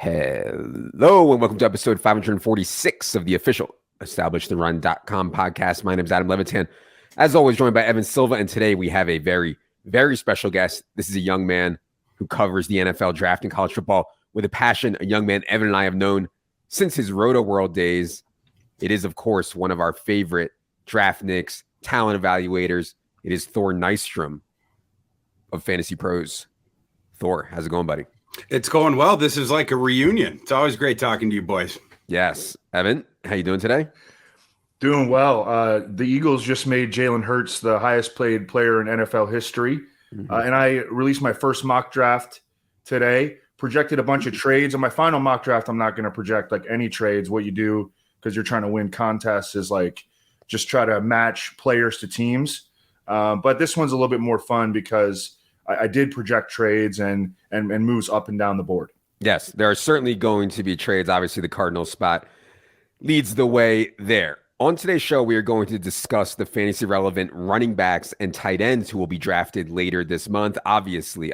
Hello and welcome to episode 546 of the official EstablishTheRun.com podcast. My name is Adam Levitan. As always, joined by Evan Silva, and today we have a very, very special guest. This is a young man who covers the NFL draft and college football with a passion, a young man Evan and I have known since his Roto World days. It is, of course, one of our favorite draftniks, talent evaluators. It is Thor Nystrom of Fantasy Pros. Thor, how's it going, buddy? It's going well. This is like a reunion. It's always great talking to you boys. Yes. Evan, how you doing today? Doing well. The Eagles just made Jalen Hurts the highest paid player in NFL history. And I released my first mock draft today, projected a bunch of trades. On my final mock draft, I'm not going to project like any trades. What you do, because you're trying to win contests, is like just try to match players to teams. But this one's a little bit more fun because I did project trades and moves up and down the board. Yes, there are certainly going to be trades. Obviously, the Cardinals spot leads the way there. On today's show, we are going to discuss the fantasy relevant running backs and tight ends who will be drafted later this month. Obviously,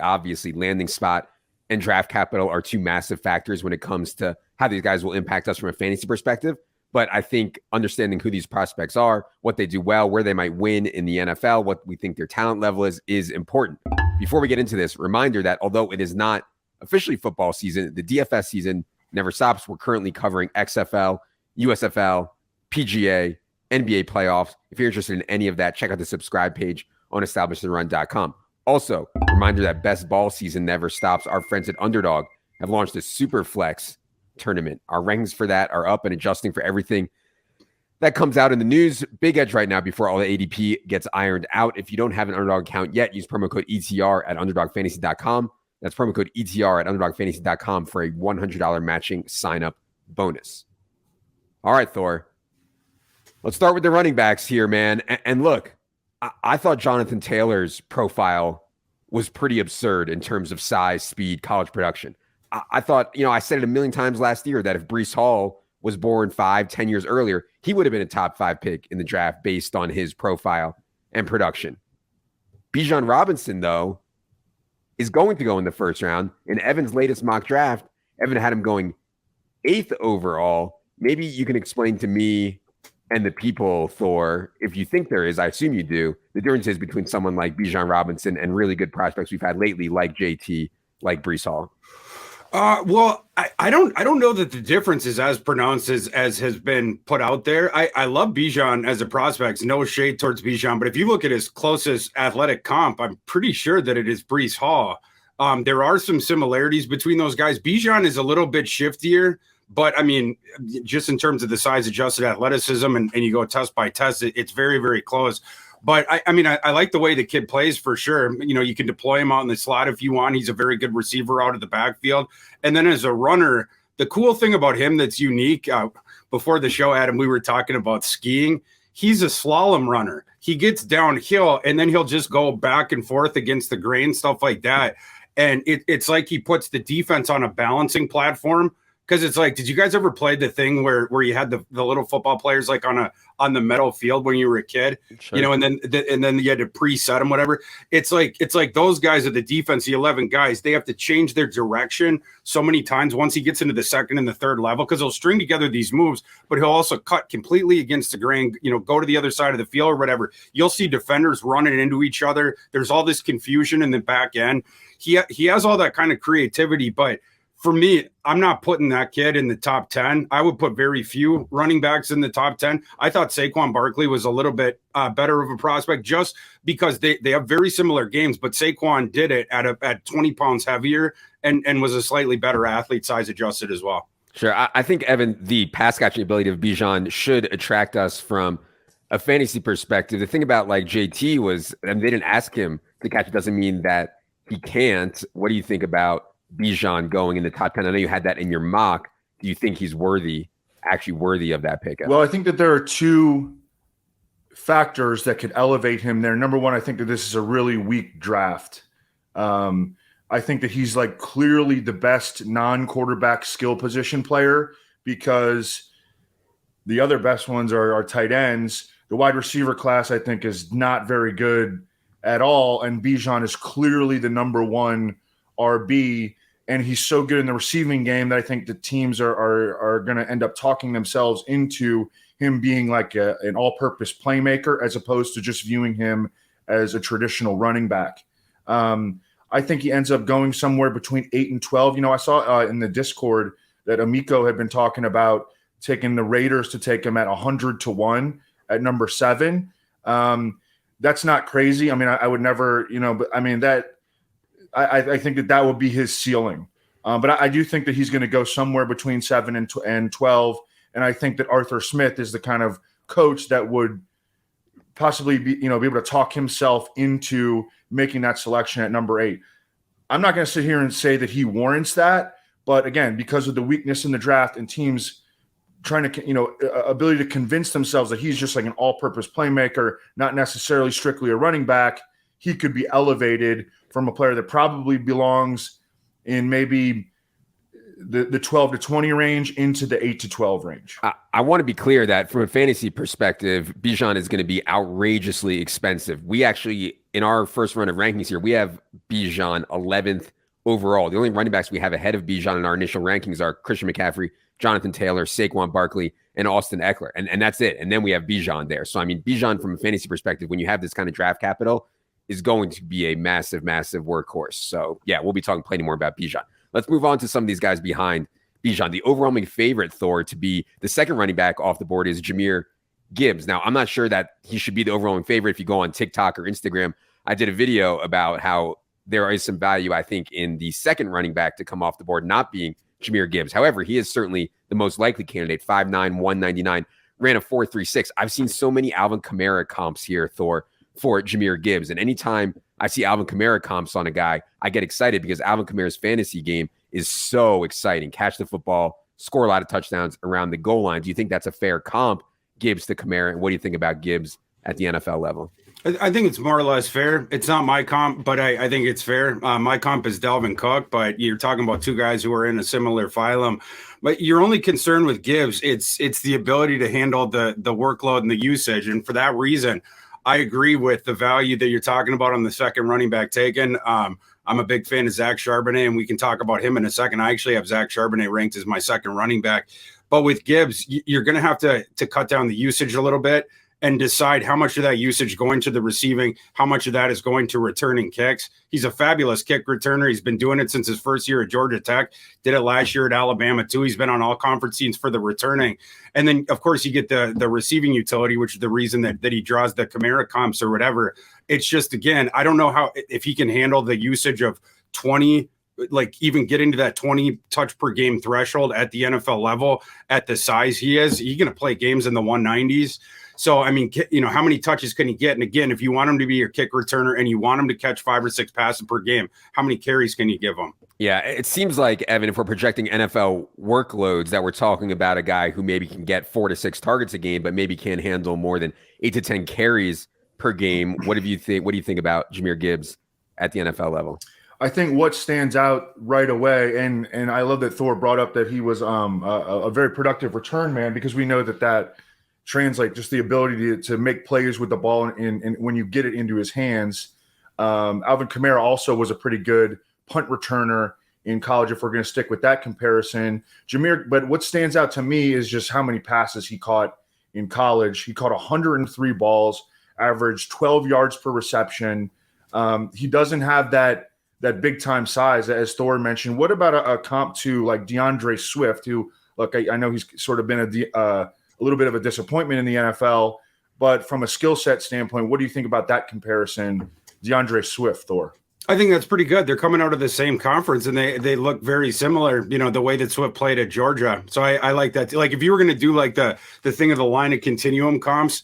landing spot and draft capital are two massive factors when it comes to how these guys will impact us from a fantasy perspective. But I think understanding who these prospects are, what they do well, where they might win in the NFL, what we think their talent level is important. Before we get into this, reminder that although it is not officially football season, the DFS season never stops. We're currently covering XFL, USFL, PGA, NBA playoffs. If you're interested in any of that, check out the subscribe page on EstablishTheRun.com. Also, reminder that best ball season never stops. Our friends at Underdog have launched a super flex tournament. Our rankings for that are up and adjusting for everything that comes out in the news. Big edge right now before all the ADP gets ironed out. If you don't have an Underdog account yet, use promo code ETR at UnderdogFantasy.com. That's promo code ETR at UnderdogFantasy.com for a $100 matching sign-up bonus. All right, Thor. Let's start with the running backs here, man. And look, I thought Jonathan Taylor's profile was pretty absurd in terms of size, speed, college production. I thought, I said it a million times last year that if Breece Hall was born 5-10 years earlier, he would have been a top 5 pick in the draft based on his profile and production. Bijan Robinson, though, is going to go in the first round. In Evan's latest mock draft, Evan had him going 8th overall. Maybe you can explain to me and the people, Thor, if you think there is, I assume you do, the differences between someone like Bijan Robinson and really good prospects we've had lately, like JT, like Breece Hall. Well, I don't know that the difference is as pronounced as has been put out there. I love Bijan as a prospect. No shade towards Bijan, but if you look at his closest athletic comp, I'm pretty sure that it is Breece Hall. There are some similarities between those guys. Bijan is a little bit shiftier, but I mean, just in terms of the size adjusted athleticism and you go test by test, it's very, very close. But I like the way the kid plays for sure. You can deploy him out in the slot if you want. He's a very good receiver out of the backfield. And then as a runner, the cool thing about him that's unique, before the show, Adam, we were talking about skiing. He's a slalom runner. He gets downhill and then he'll just go back and forth against the grain, stuff like that. And it's like he puts the defense on a balancing platform. Because it's like, did you guys ever play the thing where you had the little football players like on the metal field when you were a kid, Sure. And then you had to preset them, whatever. It's like those guys are the defense, the 11 guys. They have to change their direction so many times once he gets into the second and the third level, because he'll string together these moves, but he'll also cut completely against the grain. Go to the other side of the field or whatever. You'll see defenders running into each other. There's all this confusion in the back end. He has all that kind of creativity, but for me, I'm not putting that kid in the top 10. I would put very few running backs in the top 10. I thought Saquon Barkley was a little bit better of a prospect just because they have very similar games, but Saquon did it at 20 pounds heavier and was a slightly better athlete, size adjusted as well. Sure. I think, Evan, the pass catching ability of Bijan should attract us from a fantasy perspective. The thing about like JT was, and they didn't ask him to catch it doesn't mean that he can't. What do you think about Bijan going in the top 10? I know you had that in your mock. Do you think he's actually worthy of that pick? Well, I think that there are two factors that could elevate him there. Number one, I think that this is a really weak draft. I think that he's like clearly the best non-quarterback skill position player because the other best ones are tight ends. The wide receiver class, I think, is not very good at all. And Bijan is clearly the number one RB. and he's so good in the receiving game that I think the teams are going to end up talking themselves into him being like an all-purpose playmaker as opposed to just viewing him as a traditional running back. I think he ends up going somewhere between 8 and 12. I saw in the Discord that Amico had been talking about taking the Raiders to take him at 100-1 at number 7. That's not crazy. I mean, I would never, but I mean that I think that would be his ceiling. But I do think that he's going to go somewhere between 7 and 12. And I think that Arthur Smith is the kind of coach that would possibly be able to talk himself into making that selection at number 8. I'm not going to sit here and say that he warrants that, but again, because of the weakness in the draft and teams trying to, ability to convince themselves that he's just like an all-purpose playmaker, not necessarily strictly a running back, he could be elevated from a player that probably belongs in maybe the 12 to 20 range into the 8 to 12 range. I want to be clear that from a fantasy perspective, Bijan is going to be outrageously expensive. We actually, in our first run of rankings here, we have Bijan 11th overall. The only running backs we have ahead of Bijan in our initial rankings are Christian McCaffrey, Jonathan Taylor, Saquon Barkley, and Austin Eckler. And that's it. And then we have Bijan there. So, I mean, Bijan from a fantasy perspective, when you have this kind of draft capital, is going to be a massive, massive workhorse. So, yeah, we'll be talking plenty more about Bijan. Let's move on to some of these guys behind Bijan. The overwhelming favorite, Thor, to be the second running back off the board is Jahmyr Gibbs. Now, I'm not sure that he should be the overwhelming favorite. If you go on TikTok or Instagram, I did a video about how there is some value, I think, in the second running back to come off the board not being Jahmyr Gibbs. However, he is certainly the most likely candidate, 5'9", 199, ran a 4.36. I've seen so many Alvin Kamara comps here, Thor, for Jahmyr Gibbs. And anytime I see Alvin Kamara comps on a guy, I get excited because Alvin Kamara's fantasy game is so exciting. Catch the football, score a lot of touchdowns around the goal line. Do you think that's a fair comp, Gibbs to Kamara? And what do you think about Gibbs at the NFL level? I think it's more or less fair. It's not my comp, but I think it's fair. My comp is Dalvin Cook, but you're talking about two guys who are in a similar phylum. But your only concern with Gibbs, it's the ability to handle the workload and the usage. And for that reason, I agree with the value that you're talking about on the second running back taken. I'm a big fan of Zach Charbonnet, and we can talk about him in a second. I actually have Zach Charbonnet ranked as my second running back. But with Gibbs, you're going to have to cut down the usage a little bit and decide how much of that usage going to the receiving, how much of that is going to returning kicks. He's a fabulous kick returner. He's been doing it since his first year at Georgia Tech, did it last year at Alabama too. He's been on all conference teams for the returning. And then, of course, you get the receiving utility, which is the reason that he draws the Kamara comps or whatever. It's just, again, I don't know if he can handle the usage of 20, like even getting to that 20 touch per game threshold at the NFL level at the size he is. He's going to play games in the 190s. So, I mean, how many touches can he get? And again, if you want him to be your kick returner and you want him to catch 5 or 6 passes per game, how many carries can you give him? Yeah, it seems like, Evan, if we're projecting NFL workloads, that we're talking about a guy who maybe can get 4 to 6 targets a game, but maybe can't handle more than 8 to 10 carries per game. What do you think about Jahmyr Gibbs at the NFL level? I think what stands out right away, and I love that Thor brought up that he was a very productive return man, because we know that translate just the ability to make plays with the ball and when you get it into his hands. Alvin Kamara also was a pretty good punt returner in college, if we're going to stick with that comparison. Jahmyr, but what stands out to me is just how many passes he caught in college. He caught 103 balls, averaged 12 yards per reception. He doesn't have that big time size, as Thor mentioned. What about a comp to like DeAndre Swift, who, look, I know he's sort of been a little bit of a disappointment in the NFL, but from a skill set standpoint, what do you think about that comparison, DeAndre Swift, Thor? I think that's pretty good. They're coming out of the same conference, and they look very similar, the way that Swift played at Georgia. So I like that. Like, if you were going to do like the thing of the line of continuum comps,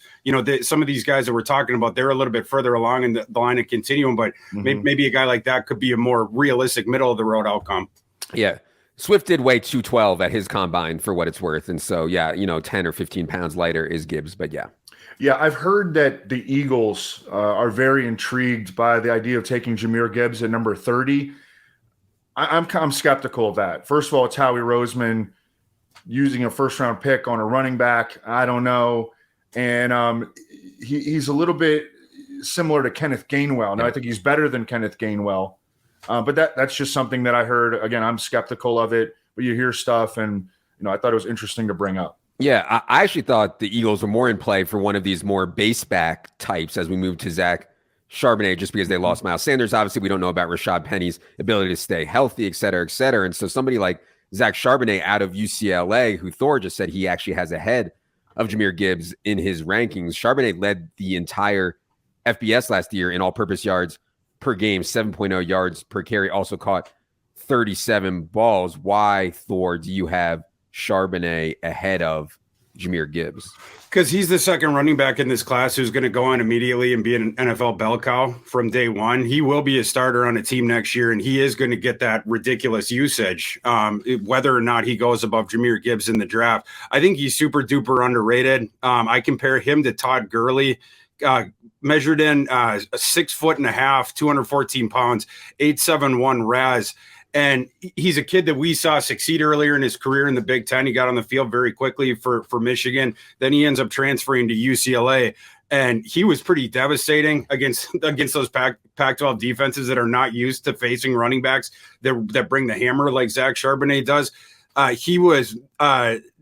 some of these guys that we're talking about, they're a little bit further along in the line of continuum, but maybe a guy like that could be a more realistic middle of the road outcome. Yeah. Swift did weigh 212 at his combine, for what it's worth. And so, 10 or 15 pounds lighter is Gibbs, but yeah. Yeah, I've heard that the Eagles are very intrigued by the idea of taking Jahmyr Gibbs at number 30. I'm skeptical of that. First of all, it's Howie Roseman using a first-round pick on a running back. I don't know. And he's a little bit similar to Kenneth Gainwell. Now, I think he's better than Kenneth Gainwell. But that's just something that I heard. Again, I'm skeptical of it, but you hear stuff, and I thought it was interesting to bring up. Yeah, I actually thought the Eagles were more in play for one of these more base back types as we move to Zach Charbonnet, just because they lost Miles Sanders. Obviously, we don't know about Rashad Penny's ability to stay healthy, et cetera, et cetera. And so somebody like Zach Charbonnet out of UCLA, who Thor just said he actually has ahead of Jahmyr Gibbs in his rankings. Charbonnet led the entire FBS last year in all-purpose yards per game, 7.0 yards per carry, also caught 37 balls. Why, Thor, do you have Charbonnet ahead of Jahmyr Gibbs? Because he's the second running back in this class who's going to go on immediately and be an NFL bell cow from day one. He will be a starter on a team next year, and he is going to get that ridiculous usage, whether or not he goes above Jahmyr Gibbs in the draft. I think he's super duper underrated. I compare him to Todd Gurley, measured in 6'1.5", 214 pounds, 8'7" RAS. And he's a kid that we saw succeed earlier in his career in the Big Ten. He got on the field very quickly for Michigan. Then he ends up transferring to UCLA. And he was pretty devastating against those Pac-12 defenses that are not used to facing running backs that bring the hammer like Zach Charbonnet does. He was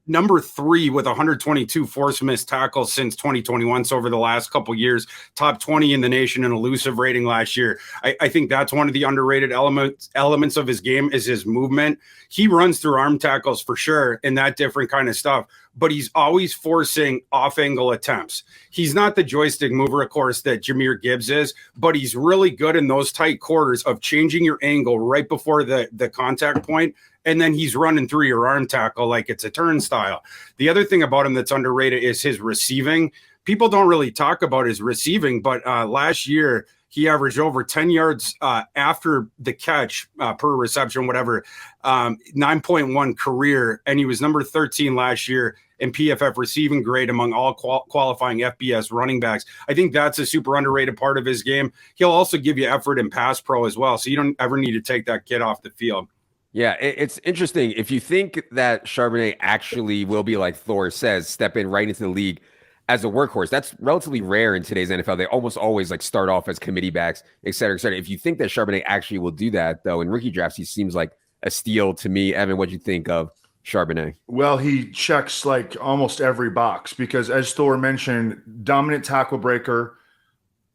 number 3 with 122 forced missed tackles since 2021. So over the last couple of years, top 20 in the nation in elusive rating last year. I think that's one of the underrated elements of his game is his movement. He runs through arm tackles for sure and that different kind of stuff, but he's always forcing off-angle attempts. He's not the joystick mover, of course, that Jahmyr Gibbs is, but he's really good in those tight quarters of changing your angle right before the contact point. And then he's running through your arm tackle like it's a turnstile. The other thing about him that's underrated is his receiving. People don't really talk about his receiving, but last year he averaged over 10 yards after the catch per reception, whatever, 9.1 career. And he was number 13 last year in PFF receiving grade among all qualifying FBS running backs. I think that's a super underrated part of his game. He'll also give you effort in pass pro as well. So you don't ever need to take that kid off the field. Yeah, it's interesting. If you think that Charbonnet actually will be, like Thor says, step in right into the league as a workhorse, that's relatively rare in today's NFL. They almost always start off as committee backs, et cetera, et cetera. If you think that Charbonnet actually will do that, though, in rookie drafts, he seems like a steal to me. Evan, what do you think of Charbonnet? Well, he checks almost every box because, as Thor mentioned, dominant tackle breaker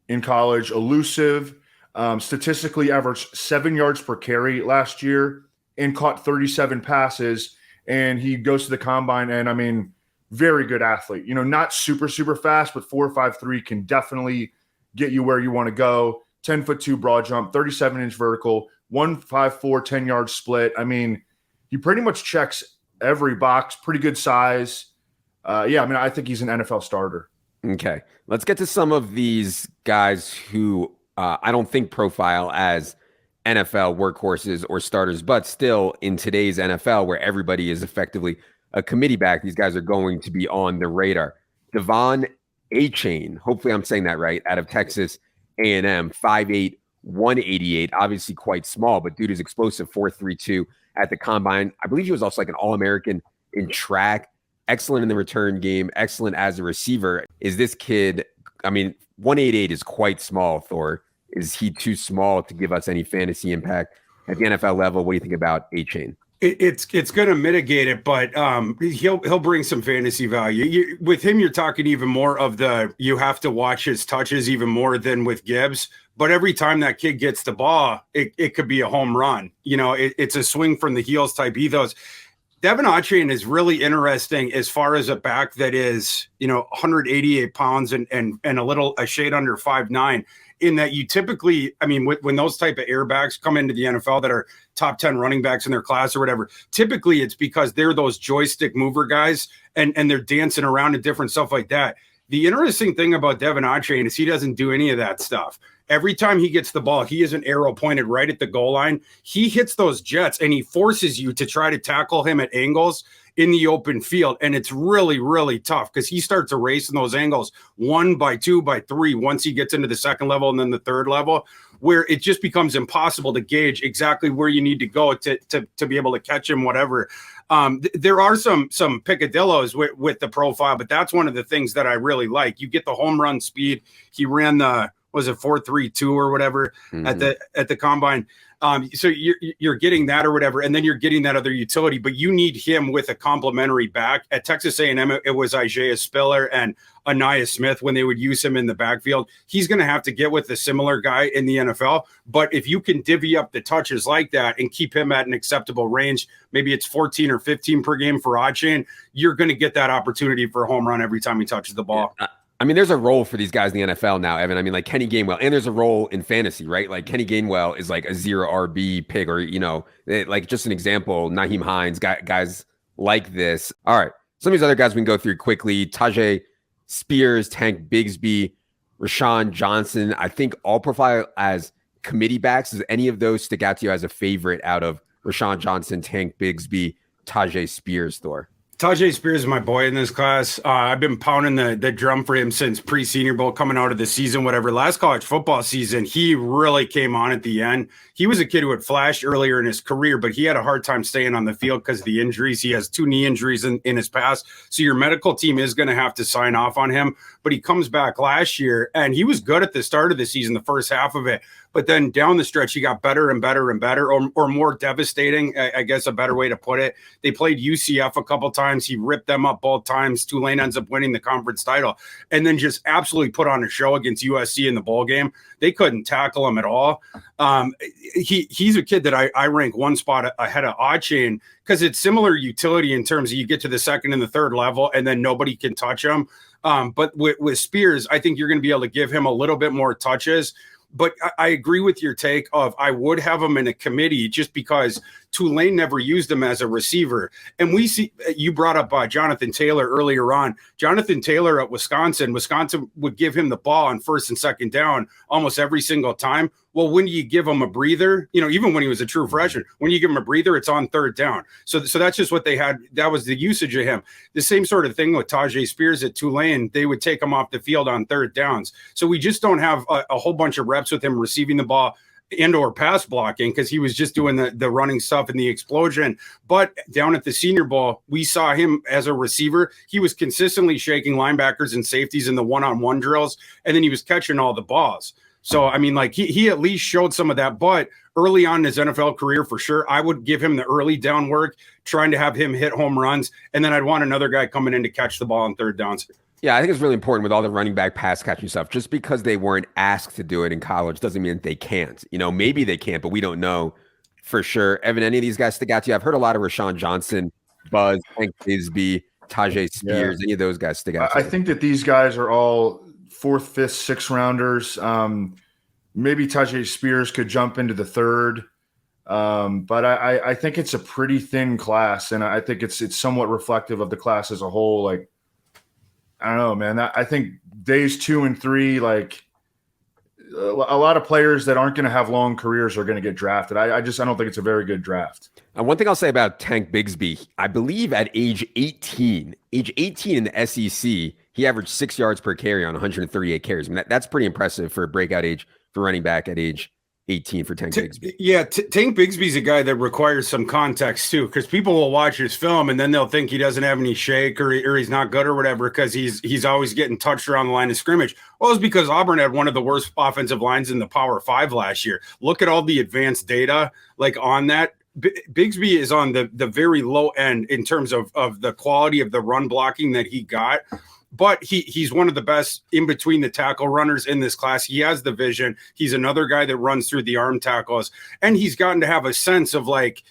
in college, elusive, statistically averaged 7 yards per carry last year, and caught 37 passes, and he goes to the combine, and very good athlete. Not super, super fast, but 4.53 can definitely get you where you want to go. 10'2" broad jump, 37-inch vertical, 1.54 10-yard split. He pretty much checks every box, pretty good size. I think he's an NFL starter. Okay, let's get to some of these guys who I don't think profile as NFL workhorses or starters, but still in today's NFL where everybody is effectively a committee back, these guys are going to be on the radar. Devon Achane, hopefully I'm saying that right, out of Texas A&M, 5'8", 188, obviously quite small, but dude is explosive, 4.32 at the combine. I believe he was also an All-American in track, excellent in the return game, excellent as a receiver. Is this kid, 188 is quite small, Thor. Is he too small to give us any fantasy impact at the NFL level? What do you think about Achane? It's going to mitigate it, but he'll bring some fantasy value. With him, you're talking even more of you have to watch his touches even more than with Gibbs. But every time that kid gets the ball, it could be a home run. It's a swing from the heels type ethos. Devon Achane is really interesting as far as a back that is, 188 pounds and a shade under 5'9", in that you typically, when those type of airbacks come into the NFL that are top 10 running backs in their class or whatever, typically it's because they're those joystick mover guys and they're dancing around and different stuff like that. The interesting thing about Devon Achane is he doesn't do any of that stuff. Every time he gets the ball, he is an arrow pointed right at the goal line. He hits those jets and he forces you to try to tackle him at angles in the open field. And it's really, really tough because he starts erasing those angles 1 by 2 by 3 once he gets into the second level and then the third level, where it just becomes impossible to gauge exactly where you need to go to be able to catch him, whatever. There are some picadillos with the profile, but that's one of the things that I really like. You get the home run speed. He ran the 4.32 or whatever at the combine. So you're getting that or whatever, and then you're getting that other utility, but you need him with a complementary back. At Texas A&M, it was Isaiah Spiller and Anaya Smith when they would use him in the backfield. He's going to have to get with a similar guy in the NFL, but if you can divvy up the touches like that and keep him at an acceptable range, maybe it's 14 or 15 per game for Achane, you're going to get that opportunity for a home run every time he touches the ball. Yeah. I mean, there's a role for these guys in the NFL now, Evan. I mean, like Kenny Gainwell, and there's a role in fantasy, right? Like Kenny Gainwell is like a 0 RB pick, or, like just an example, Nyheim Hines, guys like this. All right. Some of these other guys we can go through quickly. Tajae Spears, Tank Bigsby, Roschon Johnson. I think all profile as committee backs. Does any of those stick out to you as a favorite out of Roschon Johnson, Tank Bigsby, Tajae Spears, Thor? Tajae Spears is my boy in this class. I've been pounding the drum for him since pre-Senior Bowl, coming out of the season, whatever. Last college football season, he really came on at the end. He was a kid who had flashed earlier in his career, but he had a hard time staying on the field because of the injuries. He has 2 knee injuries in his past. So your medical team is going to have to sign off on him. But he comes back last year, and he was good at the start of the season, the first half of it. But then down the stretch, he got better and better and better, or more devastating, I guess a better way to put it. They played UCF a couple times. He ripped them up both times. Tulane ends up winning the conference title, and then just absolutely put on a show against USC in the bowl game. They couldn't tackle him at all. He's a kid that I rank one spot ahead of Achane because it's similar utility in terms of you get to the second and the third level, and then nobody can touch him. But with Spears, I think you're going to be able to give him a little bit more touches. But I agree with your take of I would have him in a committee just because Tulane never used him as a receiver. And we see you brought up Jonathan Taylor earlier on. Jonathan Taylor at Wisconsin would give him the ball on first and second down almost every single time. Well, when you give him a breather, even when he was a true freshman, when you give him a breather, it's on third down. So that's just what they had. That was the usage of him. The same sort of thing with Tajae Spears at Tulane. They would take him off the field on third downs. So we just don't have a whole bunch of reps with him receiving the ball and or pass blocking because he was just doing the running stuff and the explosion. But down at the Senior Bowl, we saw him as a receiver. He was consistently shaking linebackers and safeties in the one-on-one drills, and then he was catching all the balls. So, I mean, like he at least showed some of that, but early on in his NFL career, for sure, I would give him the early down work, trying to have him hit home runs, and then I'd want another guy coming in to catch the ball on third downs. Yeah, I think it's really important with all the running back pass catching stuff. Just because they weren't asked to do it in college doesn't mean that they can't. Maybe they can't, but we don't know for sure. Evan, any of these guys stick out to you? I've heard a lot of Roschon Johnson, Buzz, Tank Bigsby, Tajae Spears. Any of those guys stick out to you? I think that these guys are all 4th, 5th, 6th rounders. Maybe Tajae Spears could jump into the 3rd. But I think it's a pretty thin class, and I think it's somewhat reflective of the class as a whole. Like, I don't know, man. I think days 2 and 3, like a lot of players that aren't going to have long careers are going to get drafted. I don't think it's a very good draft. And one thing I'll say about Tank Bigsby, I believe at age 18 in the SEC, he averaged 6 yards per carry on 138 carries. I mean, that's pretty impressive for a breakout age for running back at age 18 for Tank Bigsby. Yeah, Tank Bigsby's a guy that requires some context too, because people will watch his film and then they'll think he doesn't have any shake or he's not good or whatever because he's always getting touched around the line of scrimmage. Well, it's because Auburn had one of the worst offensive lines in the Power 5 last year. Look at all the advanced data like on that. Bigsby is on the very low end in terms of the quality of the run blocking that he got. But he's one of the best in between the tackle runners in this class. He has the vision. He's another guy that runs through the arm tackles. And he's gotten to have a sense of like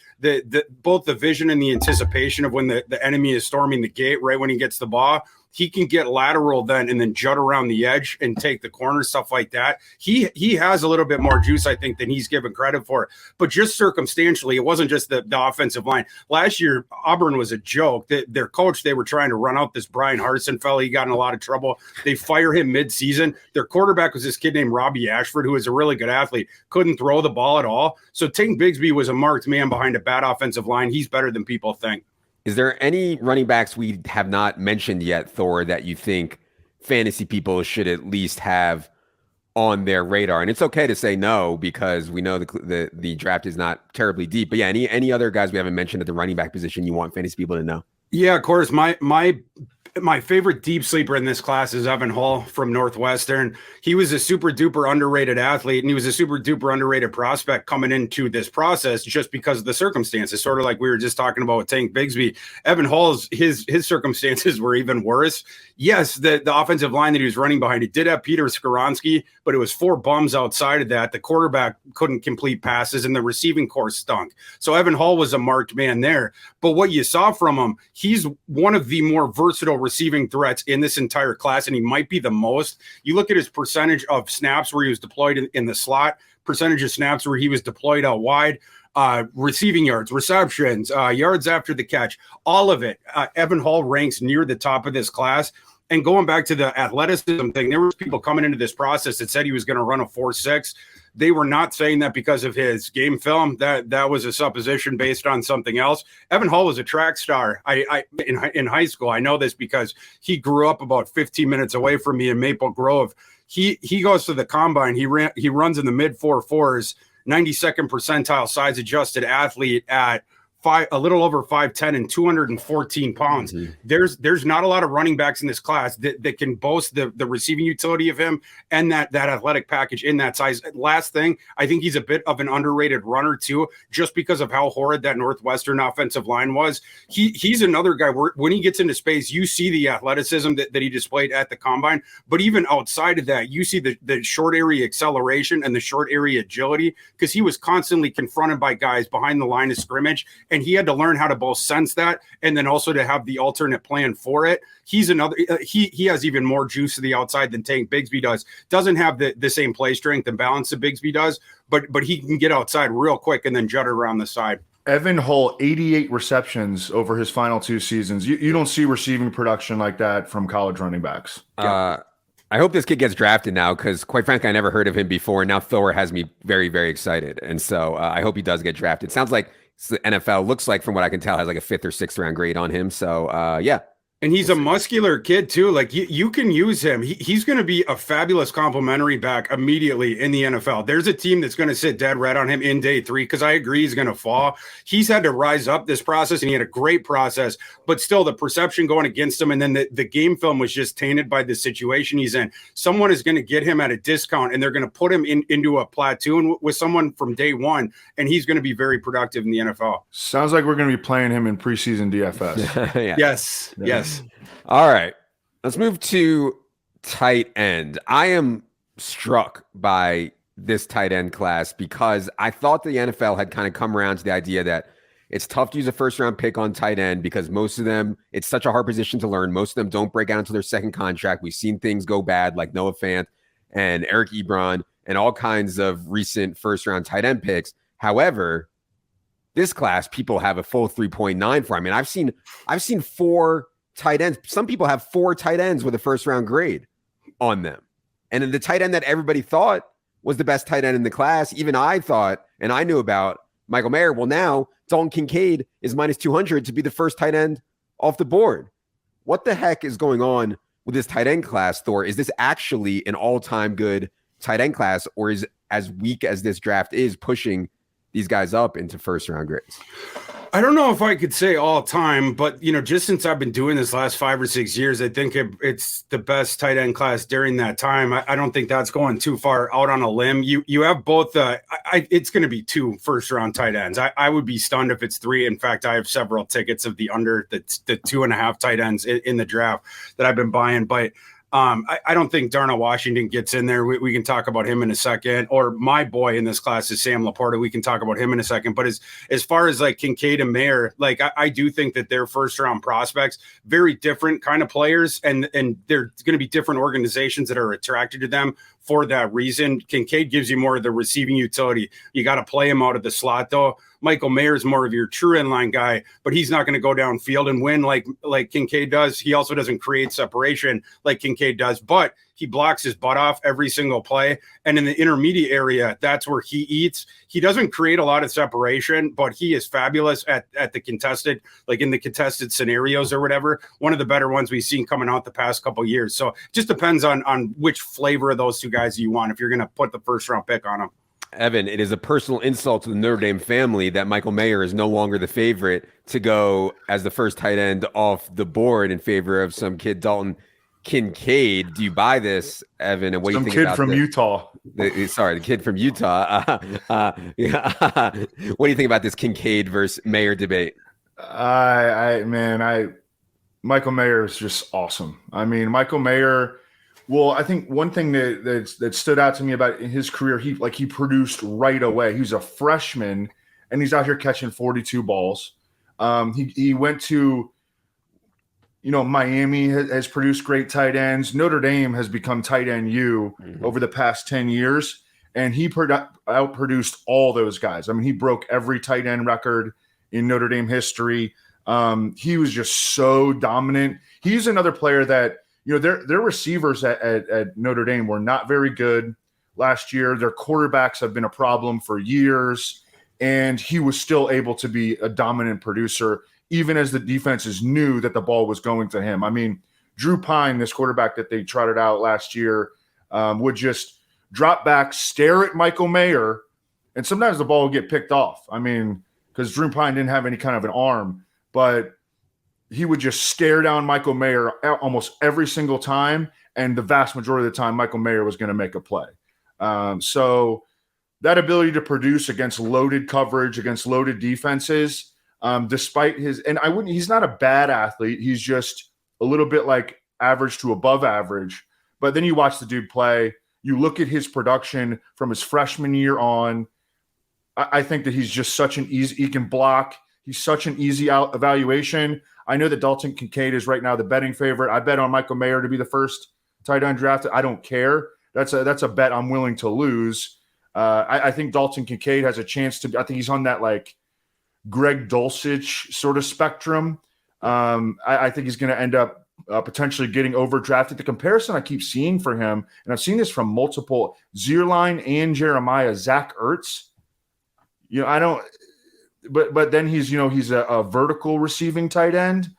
both the vision and the anticipation of when the enemy is storming the gate right when he gets the ball. He can get lateral then and then jut around the edge and take the corner, stuff like that. He has a little bit more juice, I think, than he's given credit for. But just circumstantially, it wasn't just the offensive line. Last year, Auburn was a joke. Their coach, they were trying to run out this Brian Harsin fella. He got in a lot of trouble. They fire him mid-season. Their quarterback was this kid named Robbie Ashford, who was a really good athlete, couldn't throw the ball at all. So Tank Bigsby was a marked man behind a bad offensive line. He's better than people think. Is there any running backs we have not mentioned yet, Thor, that you think fantasy people should at least have on their radar? And it's okay to say no because we know the draft is not terribly deep. But yeah, any other guys we haven't mentioned at the running back position you want fantasy people to know? Yeah, of course. My My favorite deep sleeper in this class is Evan Hull from Northwestern. He was a super duper underrated athlete, and he was a super duper underrated prospect coming into this process just because of the circumstances. Sort of like we were just talking about with Tank Bigsby. Evan Hull's his circumstances were even worse. Yes, the offensive line that he was running behind, it did have Peter Skoronski, but it was 4 bums outside of that. The quarterback couldn't complete passes, and the receiving corps stunk. So Evan Hull was a marked man there. But what you saw from him, he's one of the more versatile receiving threats in this entire class, and he might be the most. You look at his percentage of snaps where he was deployed in the slot, percentage of snaps where he was deployed out wide, receiving yards, receptions, yards after the catch, all of it. Evan Hull ranks near the top of this class. And going back to the athleticism thing, there was people coming into this process that said he was going to run a 4.6. They were not saying that because of his game film. That was a supposition based on something else. Evan Hull was a track star in high school. I know this because he grew up about 15 minutes away from me in Maple Grove. He goes to the combine. He runs in the mid 4.4s, 92nd percentile size adjusted athlete at a little over 5'10" and 214 pounds. Mm-hmm. There's not a lot of running backs in this class that can boast the receiving utility of him and that athletic package in that size. Last thing, I think he's a bit of an underrated runner too, just because of how horrid that Northwestern offensive line was. He's another guy where when he gets into space, you see the athleticism that he displayed at the combine, but even outside of that, you see the short area acceleration and the short area agility, because he was constantly confronted by guys behind the line of scrimmage, and he had to learn how to both sense that and then also to have the alternate plan for it. He's another. He has even more juice to the outside than Tank Bigsby does. Doesn't have the same play strength and balance that Bigsby does, but he can get outside real quick and then jut around the side. Evan Hull, 88 receptions over his final 2 seasons. You don't see receiving production like that from college running backs. I hope this kid gets drafted now, because quite frankly, I never heard of him before. And now Thor has me very, very excited. And so I hope he does get drafted. Sounds like the NFL, looks like, from what I can tell, has like a 5th or 6th round grade on him. So yeah. And he's a muscular kid too. Like you can use him. He's going to be a fabulous complementary back immediately in the NFL. There's a team that's going to sit dead red on him in day 3, because I agree he's going to fall. He's had to rise up this process, and he had a great process, but still the perception going against him, and then the game film was just tainted by the situation he's in. Someone is going to get him at a discount, and they're going to put him into a platoon with someone from day 1, and he's going to be very productive in the NFL. Sounds like we're going to be playing him in preseason DFS. Yeah. Yes. All right. Let's move to tight end. I am struck by this tight end class because I thought the NFL had kind of come around to the idea that it's tough to use a 1st round pick on tight end because most of them, it's such a hard position to learn. Most of them don't break out until their 2nd contract. We've seen things go bad like Noah Fant and Eric Ebron and all kinds of recent 1st round tight end picks. However, this class, people have a full 3.9 for. I mean, I've seen 4 tight ends. Some people have 4 tight ends with a 1st round grade on them. And then the tight end that everybody thought was the best tight end in the class, even I thought, and I knew about Michael Mayer. Well, now Dalton Kincaid is minus 200 to be the first tight end off the board. What the heck is going on with this tight end class, Thor? Is this actually an all-time good tight end class, or is, as weak as this draft is, pushing these guys up into 1st round grades? I don't know if I could say all time, but just since I've been doing this last 5 or 6 years, I think it's the best tight end class during that time. I don't think that's going too far out on a limb. You have both. It's going to be 2 1st round tight ends. I would be stunned if it's 3. In fact, I have several tickets of the 2.5 tight ends in the draft that I've been buying, but. I don't think Darnell Washington gets in there. We can talk about him in a second. Or my boy in this class is Sam LaPorta. We can talk about him in a second. But as far as like Kincaid and Mayer, like I do think that they're 1st round prospects, very different kind of players, and they're going to be different organizations that are attracted to them for that reason. Kincaid gives you more of the receiving utility. You got to play him out of the slot though. Michael Mayer is more of your true inline guy, but he's not going to go downfield and win like Kincaid does. He also doesn't create separation like Kincaid does, but he blocks his butt off every single play. And in the intermediate area, that's where he eats. He doesn't create a lot of separation, but he is fabulous at the contested, like in the contested scenarios or whatever. One of the better ones we've seen coming out the past couple of years. So it just depends on which flavor of those 2 guys you want if you're going to put the 1st round pick on them. Evan, it is a personal insult to the Notre Dame family that Michael Mayer is no longer the favorite to go as the first tight end off the board in favor of some kid, Dalton Kincaid. Do you buy this, Evan? And what do you think about from Utah? The kid from Utah. Yeah. What do you think about this Kincaid versus Mayer debate? Michael Mayer is just awesome. I mean, Michael Mayer. Well, I think one thing that stood out to me about his career, he produced right away. He was a freshman, and he's out here catching 42 balls. He went to, Miami has produced great tight ends. Notre Dame has become tight end U over the past 10 years, and he outproduced all those guys. I mean, he broke every tight end record in Notre Dame history. He was just so dominant. He's another player that, their receivers at Notre Dame were not very good last year. Their quarterbacks have been a problem for years, and he was still able to be a dominant producer, even as the defenses knew that the ball was going to him. I mean, Drew Pine, this quarterback that they trotted out last year, would just drop back, stare at Michael Mayer, and sometimes the ball would get picked off. I mean, because Drew Pine didn't have any kind of an arm, but he would just stare down Michael Mayer almost every single time, and the vast majority of the time, Michael Mayer was going to make a play. So that ability to produce against loaded coverage, against loaded defenses, despite he's not a bad athlete. He's just a little bit like average to above average. But then you watch the dude play. You look at his production from his freshman year on. I think that he's just such an easy – he can block. He's such an easy evaluation. I know that Dalton Kincaid is right now the betting favorite. I bet on Michael Mayer to be the first tight end drafted. I don't care. That's a bet I'm willing to lose. I think Dalton Kincaid has a chance to – I think he's on that like Greg Dulcich sort of spectrum. I think he's going to end up potentially getting overdrafted. The comparison I keep seeing for him, and I've seen this from multiple – Zierlein and Jeremiah, Zach Ertz. I don't – But then he's a vertical receiving tight end.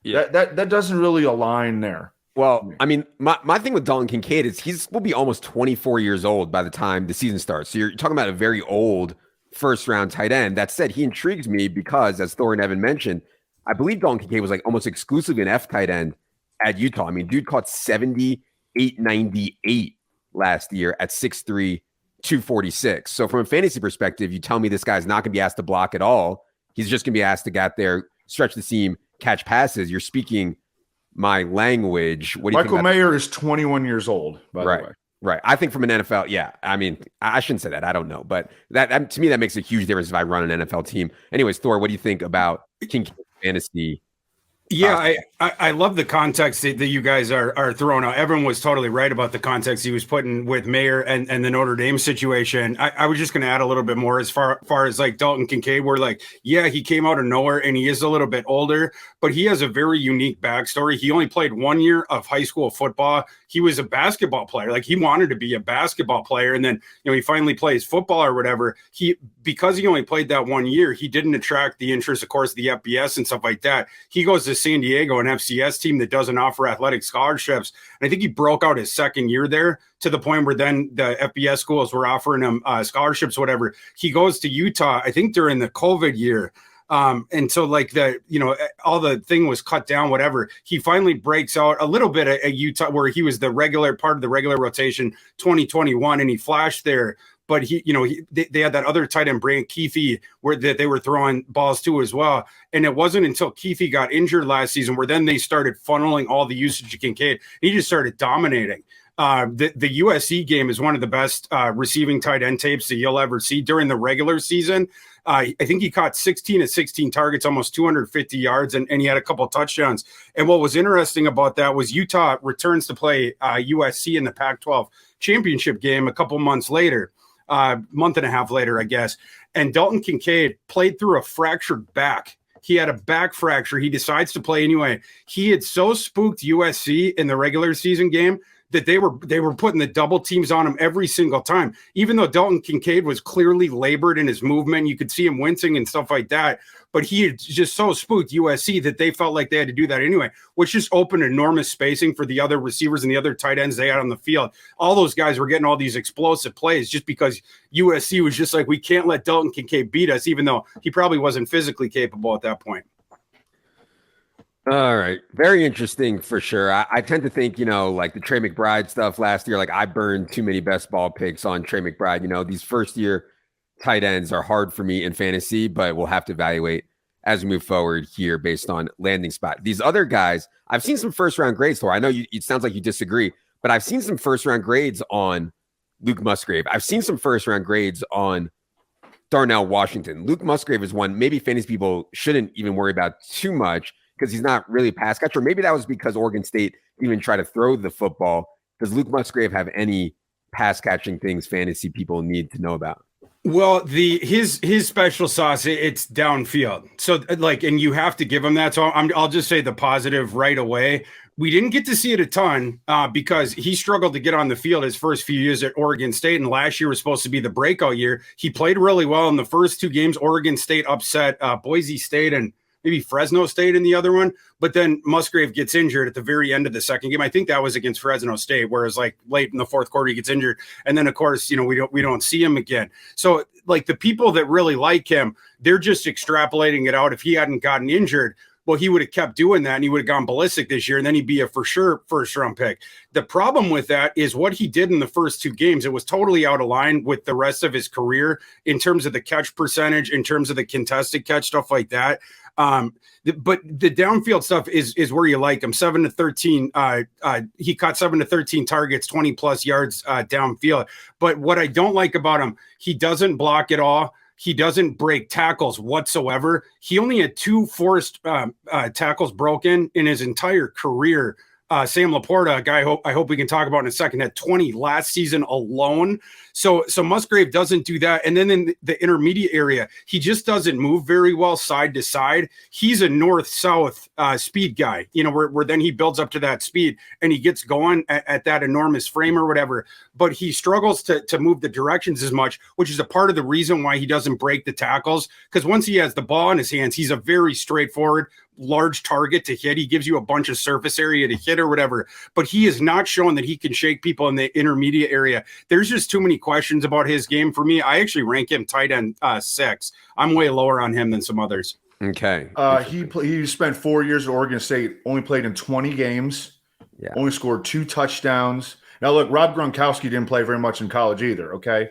Yeah. That doesn't really align there. Well, I mean, my thing with Dalton Kincaid is will be almost 24 years old by the time the season starts. So you're talking about a very old first-round tight end. That said, he intrigues me because, as Thor and Evan mentioned, I believe Dalton Kincaid was like almost exclusively an F tight end at Utah. I mean, dude caught 78.98 last year at 6'3", 246. So from a fantasy perspective, you tell me this guy's not going to be asked to block at all. He's just going to be asked to get out there, stretch the seam, catch passes. You're speaking my language. What do you think? Michael Mayer is 21 years old, by the way. Right. I think from an NFL, yeah. I mean, I shouldn't say that. I don't know. But that to me, that makes a huge difference if I run an NFL team. Anyways, Thor, what do you think about Kincaid fantasy? Yeah, I love the context that you guys are throwing out. Everyone was totally right about the context he was putting with Mayer and the Notre Dame situation. I was just going to add a little bit more as far as like Dalton Kincaid, where like, yeah, he came out of nowhere and he is a little bit older, but he has a very unique backstory. He only played 1 year of high school football. He was a basketball player. Like he wanted to be a basketball player. And then, he finally plays football or whatever. Because he only played that 1 year, he didn't attract the interest, of course, the FBS and stuff like that. He goes to San Diego, an FCS team that doesn't offer athletic scholarships. And I think he broke out his second year there to the point where then the FBS schools were offering him scholarships, whatever. He goes to Utah, I think during the COVID year. And so like all the thing was cut down, whatever. He finally breaks out a little bit at Utah where he was the regular part of the regular rotation 2021 and he flashed there. But they had that other tight end, Brant Keefe, where that they were throwing balls to as well. And it wasn't until Keefe got injured last season where then they started funneling all the usage of Kincaid. He just started dominating. The USC game is one of the best receiving tight end tapes that you'll ever see during the regular season. I think he caught 16 of 16 targets, almost 250 yards, and he had a couple touchdowns. And what was interesting about that was Utah returns to play USC in the Pac-12 championship game a couple months later. Month and a half later, I guess. And Dalton Kincaid played through a fractured back. He had a back fracture. He decides to play anyway. He had so spooked USC in the regular season game that they were putting the double teams on him every single time. Even though Dalton Kincaid was clearly labored in his movement, you could see him wincing and stuff like that. But he had just so spooked USC that they felt like they had to do that anyway, which just opened enormous spacing for the other receivers and the other tight ends they had on the field. All those guys were getting all these explosive plays just because USC was just like, we can't let Dalton Kincaid beat us, even though he probably wasn't physically capable at that point. All right. Very interesting for sure. I tend to think, like the Trey McBride stuff last year, like I burned too many best ball picks on Trey McBride. These first year tight ends are hard for me in fantasy, but we'll have to evaluate as we move forward here based on landing spot. These other guys, I've seen some first round grades for. I know it sounds like you disagree, but I've seen some first round grades on Luke Musgrave. I've seen some first round grades on Darnell Washington. Luke Musgrave is one maybe fantasy people shouldn't even worry about too much, because he's not really a pass catcher. Maybe that was because Oregon State didn't even try to throw the football. Does Luke Musgrave have any pass catching things fantasy people need to know about? Well, his special sauce, it's downfield. So and you have to give him that. So I'll just say the positive right away. We didn't get to see it a ton because he struggled to get on the field his first few years at Oregon State, and last year was supposed to be the breakout year. He played really well in the first two games. Oregon State upset Boise State and maybe Fresno State in the other one, but then Musgrave gets injured at the very end of the second game. I think that was against Fresno State, whereas like late in the fourth quarter, he gets injured. And then of course, we don't see him again. So like the people that really like him, they're just extrapolating it out. If he hadn't gotten injured, well, he would have kept doing that and he would have gone ballistic this year, and then he'd be a for sure first round pick. The problem with that is what he did in the first two games. It was totally out of line with the rest of his career in terms of the catch percentage, in terms of the contested catch, stuff like that. But the downfield stuff is where you like him. 7 to 13. He caught 7 to 13 targets, 20 plus yards downfield. But what I don't like about him, he doesn't block at all. He doesn't break tackles whatsoever. He only had 2 forced tackles broken in his entire career. Sam LaPorta, a guy I hope we can talk about in a second, had 20 last season alone. So Musgrave doesn't do that. And then in the intermediate area, he just doesn't move very well side to side. He's a north-south speed guy, where then he builds up to that speed and he gets going at that enormous frame or whatever. But he struggles to move the directions as much, which is a part of the reason why he doesn't break the tackles. Because once he has the ball in his hands, he's a very straightforward, large target to hit. He gives you a bunch of surface area to hit or whatever, but he has not shown that he can shake people in the intermediate area. There's just too many questions about his game for me. I actually rank him tight end 6. I'm way lower on him than some others. Okay. He spent 4 years at Oregon State, only played in 20 games, only scored 2 touchdowns. Now look, Rob Gronkowski didn't play very much in college either. Okay.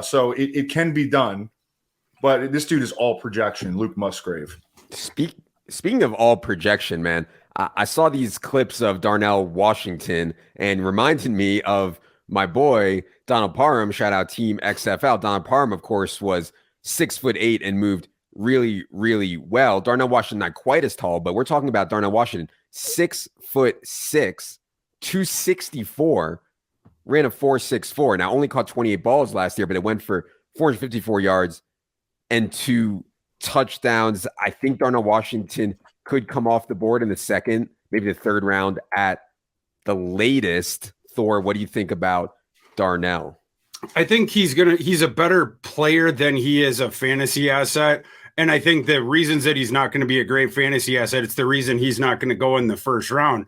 So it can be done, but this dude is all projection, Luke Musgrave. Speaking of all projection, man, I saw these clips of Darnell Washington and reminded me of my boy, Donald Parham. Shout out Team XFL. Donald Parham, of course, was 6'8" and moved really, really well. Darnell Washington, not quite as tall, but we're talking about Darnell Washington, 6'6", 264, ran a 4.64. Now, only caught 28 balls last year, but it went for 454 yards and 2 touchdowns. I think Darnell Washington could come off the board in the second, maybe the third round at the latest. Thor, what do you think about Darnell? I think he's a better player than he is a fantasy asset. And I think the reasons that he's not going to be a great fantasy asset, it's the reason he's not going to go in the first round.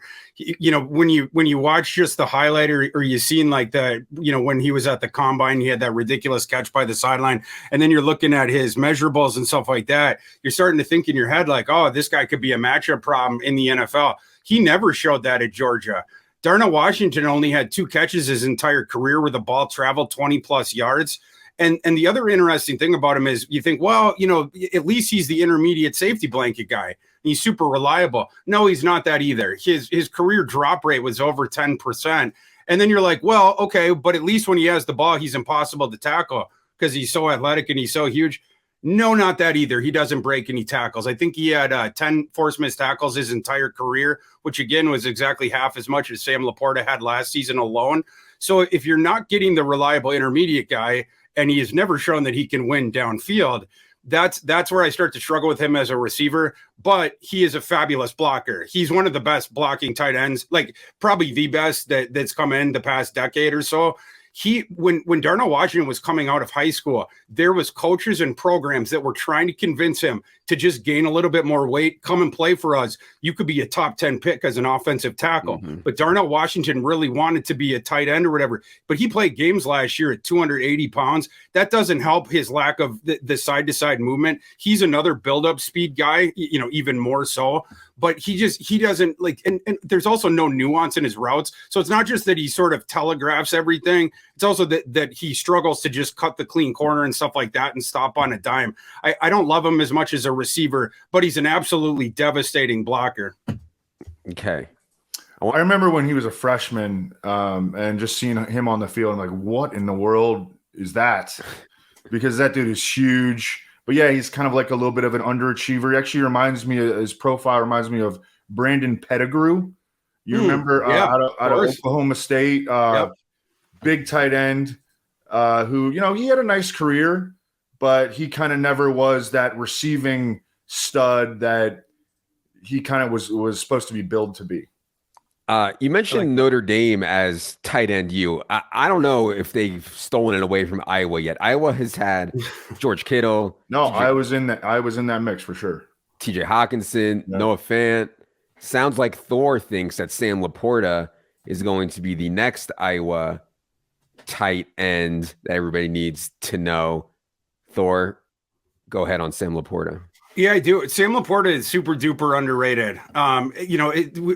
When you watch just the highlight or you seen like when he was at the combine, he had that ridiculous catch by the sideline. And then you're looking at his measurables and stuff like that. You're starting to think in your head like, oh, this guy could be a matchup problem in the NFL. He never showed that at Georgia. Darnell Washington only had 2 catches his entire career where the ball traveled 20 plus yards. And the other interesting thing about him is you think, well, at least he's the intermediate safety blanket guy. He's super reliable. No, he's not that either. His career drop rate was over 10%. And then you're like, well, okay, but at least when he has the ball, he's impossible to tackle because he's so athletic and he's so huge. No, not that either. He doesn't break any tackles. I think he had 10 forced missed tackles his entire career, which again was exactly half as much as Sam LaPorta had last season alone. So if you're not getting the reliable intermediate guy, and he has never shown that he can win downfield, That's where I start to struggle with him as a receiver, but he is a fabulous blocker. He's one of the best blocking tight ends, like probably the best that's come in the past decade or so. When Darnell Washington was coming out of high school, there was coaches and programs that were trying to convince him to just gain a little bit more weight, come and play for us. You could be a top 10 pick as an offensive tackle. Mm-hmm. But Darnell Washington really wanted to be a tight end or whatever. But he played games last year at 280 pounds. That doesn't help his lack of the side-to-side movement. He's another build-up speed guy, even more so. But he doesn't like, and there's also no nuance in his routes. So it's not just that he sort of telegraphs everything. It's also that he struggles to just cut the clean corner and stuff like that and stop on a dime. I don't love him as much as a receiver, but he's an absolutely devastating blocker. Okay. I remember when he was a freshman and just seeing him on the field and like, what in the world is that? Because that dude is huge. But yeah, he's kind of like a little bit of an underachiever. He actually his profile reminds me of Brandon Pettigrew. You remember out of Oklahoma State, big tight end who, he had a nice career, but he kind of never was that receiving stud that he kind of was supposed to be billed to be. You mentioned Notre Dame as tight end U. I don't know if they've stolen it away from Iowa yet. Iowa has had George Kittle. No, I was in that mix for sure. TJ Hawkinson, Noah Fant. Sounds like Thor thinks that Sam LaPorta is going to be the next Iowa tight end that everybody needs to know. Thor, go ahead on Sam LaPorta. Yeah, I do. Sam LaPorta is super duper underrated.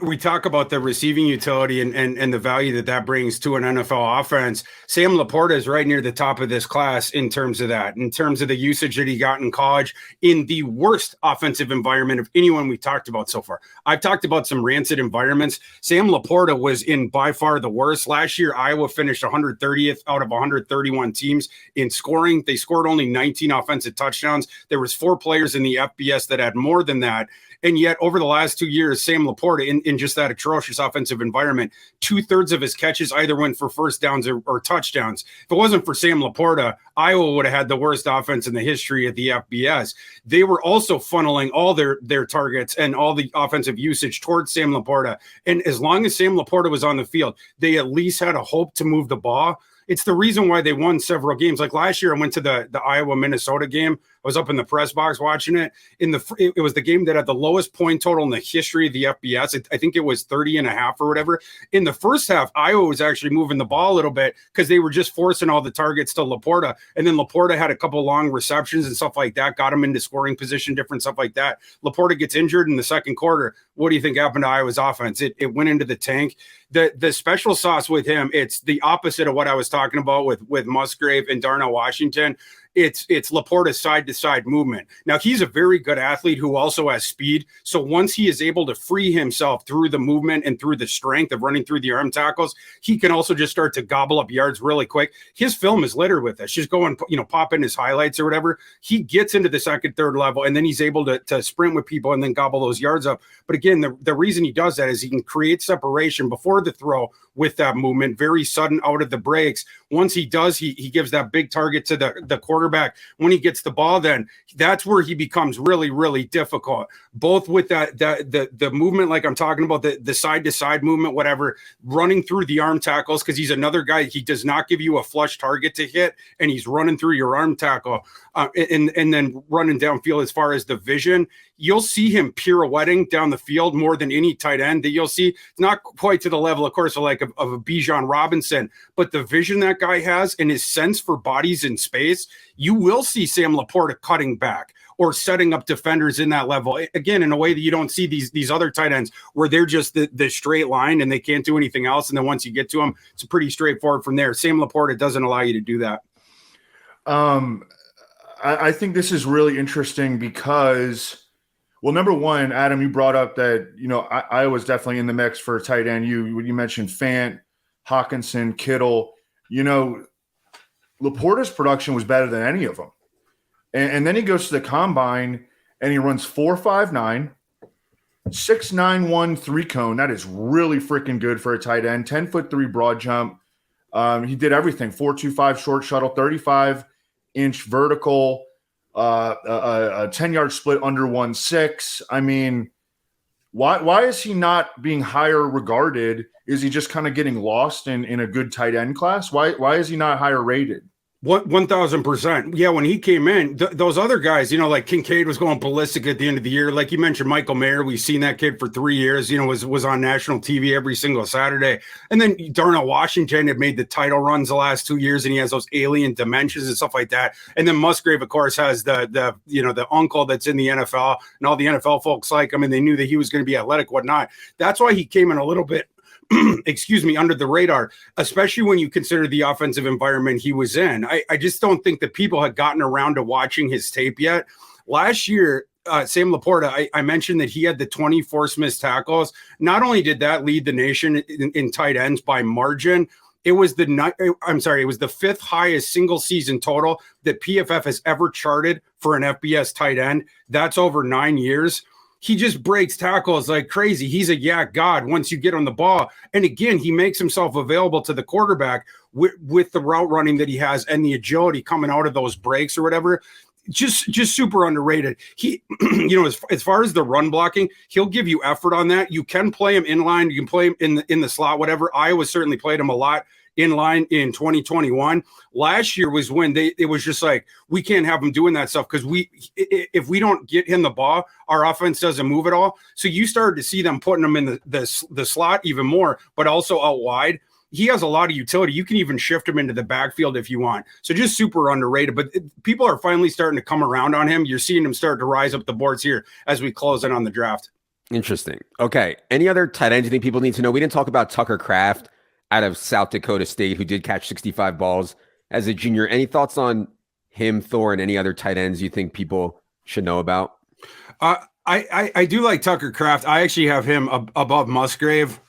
We talk about the receiving utility and the value that brings to an NFL offense. Sam LaPorta is right near the top of this class in terms of that, in terms of the usage that he got in college in the worst offensive environment of anyone we talked about so far. I've talked about some rancid environments. Sam LaPorta was in by far the worst. Last year, Iowa finished 130th out of 131 teams in scoring. They scored only 19 offensive touchdowns. There was 4 players in the FBS that had more than that. And yet over the last 2 years, Sam LaPorta in just that atrocious offensive environment, 2/3 of his catches either went for first downs or touchdowns. If it wasn't for Sam LaPorta, Iowa would have had the worst offense in the history of the FBS. They were also funneling all their targets and all the offensive usage towards Sam LaPorta. And as long as Sam LaPorta was on the field, they at least had a hope to move the ball. It's the reason why they won several games. Like last year, I went to the Iowa-Minnesota game. I was up in the press box watching it. It was the game that had the lowest point total in the history of the FBS. I think it was 30.5 or whatever. In the first half, Iowa was actually moving the ball a little bit because they were just forcing all the targets to LaPorta. And then LaPorta had a couple long receptions and stuff like that, got him into scoring position, different stuff like that. LaPorta gets injured in the second quarter. What do you think happened to Iowa's offense? It went into the tank. The special sauce with him, it's the opposite of what I was talking about with Musgrave and Darnell Washington. It's LaPorta's side-to-side movement. Now, he's a very good athlete who also has speed. So once he is able to free himself through the movement and through the strength of running through the arm tackles, he can also just start to gobble up yards really quick. His film is littered with this. Just go and pop in his highlights or whatever. He gets into the second, third level, and then he's able to sprint with people and then gobble those yards up. But again, the reason he does that is he can create separation before the throw with that movement, very sudden out of the breaks. Once he does, he gives that big target to the quarterback. When he gets the ball, then that's where he becomes really, really difficult. Both with the movement, like I'm talking about, the side-to-side movement, whatever, running through the arm tackles, because he's another guy, he does not give you a flush target to hit, and he's running through your arm tackle, and then running downfield as far as the vision. You'll see him pirouetting down the field more than any tight end that you'll see. It's not quite to the level, of course, of a Bijan Robinson, but the vision that guy has and his sense for bodies in space, you will see Sam LaPorta cutting back or setting up defenders in that level. Again, in a way that you don't see these other tight ends where they're just the straight line and they can't do anything else. And then once you get to them, it's pretty straightforward from there. Sam LaPorta doesn't allow you to do that. I think this is really interesting because, well, number one, Adam, you brought up that, I was definitely in the mix for tight end. You mentioned Fant, Hawkinson, Kittle. LaPorta's production was better than any of them. And then he goes to the combine and he runs 4.59, 6.91 3-cone. That is really freaking good for a tight end. 10'3" broad jump. He did everything. 4.25 short shuttle, 35-inch vertical. a 10-yard split under 1.6. I mean, why is he not being higher regarded? Is he just kind of getting lost in a good tight end class? Why is he not higher rated? 1,000%. Yeah, when he came in, those other guys, like Kincaid was going ballistic at the end of the year. Like you mentioned, Michael Mayer, we've seen that kid for 3 years, was on national TV every single Saturday. And then Darnell Washington had made the title runs the last 2 years, and he has those alien dimensions and stuff like that. And then Musgrave, of course, has the uncle that's in the NFL, and all the NFL folks like him, and they knew that he was going to be athletic, whatnot. That's why he came in a little bit under the radar, especially when you consider the offensive environment he was in. I just don't think that people had gotten around to watching his tape yet. Last year, Sam LaPorta, I mentioned that he had the 20 forced missed tackles. Not only did that lead the nation in tight ends by margin, it was the fifth highest single season total that PFF has ever charted for an FBS tight end. That's over 9 years. He just breaks tackles like crazy. He's a yak god once you get on the ball. And again, he makes himself available to the quarterback with the route running that he has and the agility coming out of those breaks or whatever. Just super underrated. He, as far as the run blocking, he'll give you effort on that. You can play him in line. You can play him in the slot, whatever. Iowa certainly played him a lot in line in 2021. Last year was when it was just like, we can't have him doing that stuff because if we don't get him the ball, our offense doesn't move at all. So you started to see them putting him in the slot even more, but also out wide. He has a lot of utility. You can even shift him into the backfield if you want. So just super underrated, but people are finally starting to come around on him. You're seeing him start to rise up the boards here as we close in on the draft. Interesting. Okay. Any other tight ends you think people need to know? We didn't talk about Tucker Kraft out of South Dakota State, who did catch 65 balls as a junior. Any thoughts on him, Thor, and any other tight ends you think people should know about? I do like Tucker Kraft. I actually have him above Musgrave.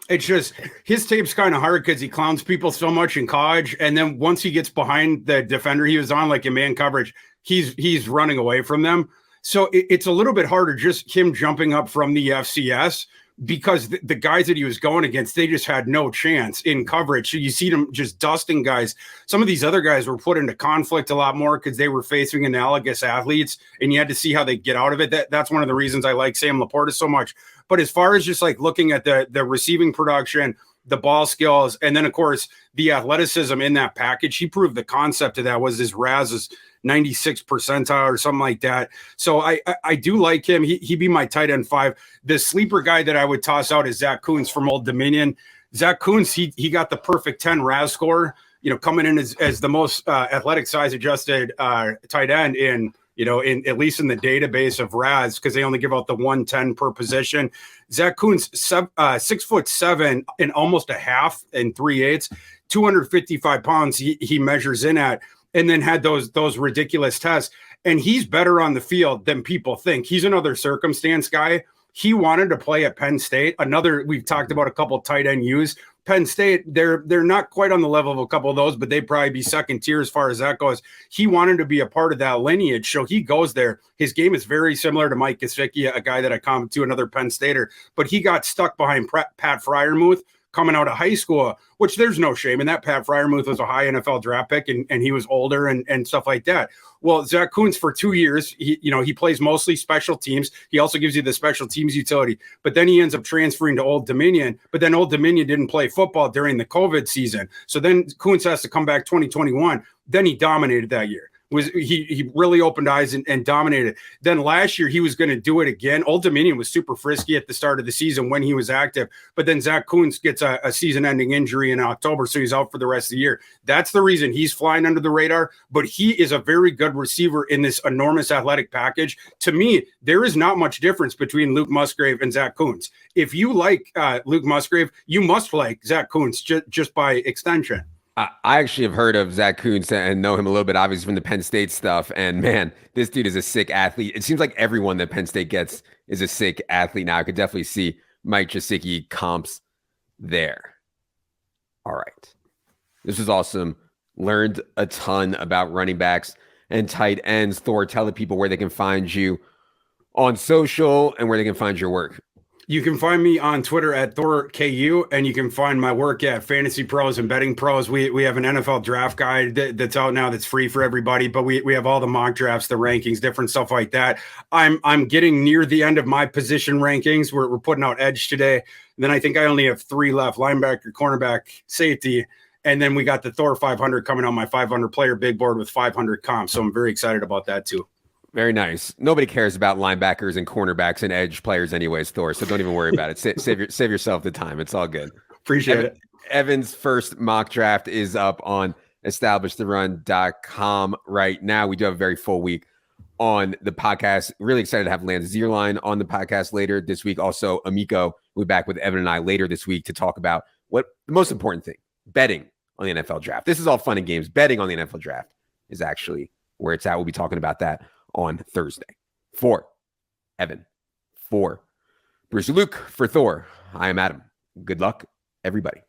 It's just his tape's kind of hard because he clowns people so much in college, and then once he gets behind the defender he was on, like in man coverage, he's running away from them. So it's a little bit harder just him jumping up from the FCS, because the guys that he was going against, they just had no chance in coverage. So you see them just dusting guys. Some of these other guys were put into conflict a lot more because they were facing analogous athletes, and you had to see how they get out of it. That's one of the reasons I like Sam LaPorta so much. But as far as just like looking at the receiving production, the ball skills, and then of course the athleticism in that package, he proved the concept of that was his RAS 96th percentile or something like that. So I do like him. He'd be my tight end 5. The sleeper guy that I would toss out is Zach Kuntz from Old Dominion. Zach Kuntz, he got the perfect 10 RAS score, coming in as the most athletic size adjusted tight end in at least in the database of RAS, because they only give out the 110 per position. Zach Kuntz, 6'7" and almost a half and 3/8, 255 pounds he measures in at, and then had those ridiculous tests. And he's better on the field than people think. He's another circumstance guy. He wanted to play at Penn State. We've talked about a couple tight end U's. Penn State, they're not quite on the level of a couple of those, but they'd probably be second tier as far as that goes. He wanted to be a part of that lineage, so he goes there. His game is very similar to Mike Gesicki, a guy that I comment to, another Penn Stater, but he got stuck behind Pat Freiermuth coming out of high school, which there's no shame in that. Pat Freiermuth was a high NFL draft pick, and he was older and stuff like that. Well, Zach Kuntz for 2 years, he plays mostly special teams. He also gives you the special teams utility, but then he ends up transferring to Old Dominion. But then Old Dominion didn't play football during the COVID season. So then Kuntz has to come back 2021. Then he dominated that year. He really opened eyes and dominated. Then last year he was going to do it again. Old Dominion was super frisky at the start of the season when he was active, but then Zach Kuntz gets a season-ending injury in October, so he's out for the rest of the year. That's the reason he's flying under the radar, but he is a very good receiver in this enormous athletic package. To me, there is not much difference between Luke Musgrave and Zach Kuntz. If you like Luke Musgrave, you must like Zach Kuntz just by extension. I actually have heard of Zach Kuntz and know him a little bit, obviously, from the Penn State stuff. And man, this dude is a sick athlete. It seems like everyone that Penn State gets is a sick athlete now. I could definitely see Mike Gesicki comps there. All right. This was awesome. Learned a ton about running backs and tight ends. Thor, tell the people where they can find you on social and where they can find your work. You can find me on Twitter at ThorKU, and you can find my work at Fantasy Pros and Betting Pros. We have an NFL draft guide that's out now that's free for everybody, but we have all the mock drafts, the rankings, different stuff like that. I'm getting near the end of my position rankings. We're putting out edge today. And then I think I only have 3 left: linebacker, cornerback, safety. And then we got the Thor 500 coming on my 500 player big board with 500 comps. So I'm very excited about that too. Very nice. Nobody cares about linebackers and cornerbacks and edge players anyways, Thor, so don't even worry about it. Save yourself the time. It's all good. Appreciate it. Evan's first mock draft is up on establishtherun.com right now. We do have a very full week on the podcast. Really excited to have Lance Zierlein on the podcast later this week. Also, Amico will be back with Evan and I later this week to talk about what the most important thing, betting on the NFL draft. This is all fun and games. Betting on the NFL draft is actually where it's at. We'll be talking about that on Thursday. For Evan, for Bruce Luke, for Thor, I am Adam. Good luck, everybody.